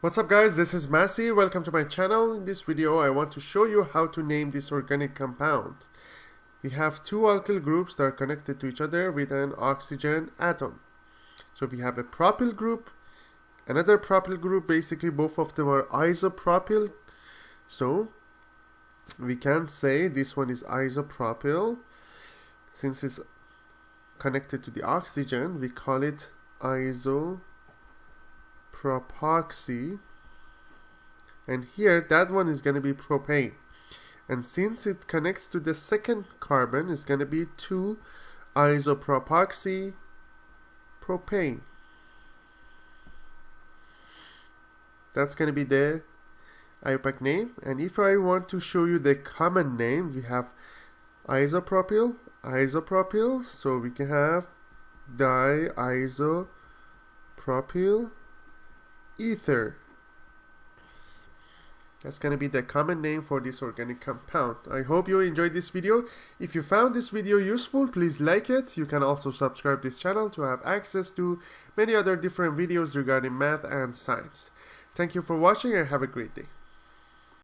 What's up guys, this is Masi. Welcome to my channel. In this video I want to show you how to name this organic compound. We have two alkyl groups that are connected to each other with an oxygen atom. So we have a propyl group, another propyl group, basically both of them are isopropyl. So we can say this one is isopropyl. Since it's connected to the oxygen, we call it isopropoxy, and here that one is going to be propane, and since it connects to the second carbon, it's going to be 2-isopropoxy propane. That's going to be the IUPAC name. And if I want to show you the common name, we have isopropyl, so we can have diisopropyl ether. That's going to be the common name for this organic compound. I hope you enjoyed this video. If you found this video useful, please like it. You can also subscribe to this channel to have access to many other different videos regarding math and science. Thank you for watching and have a great day.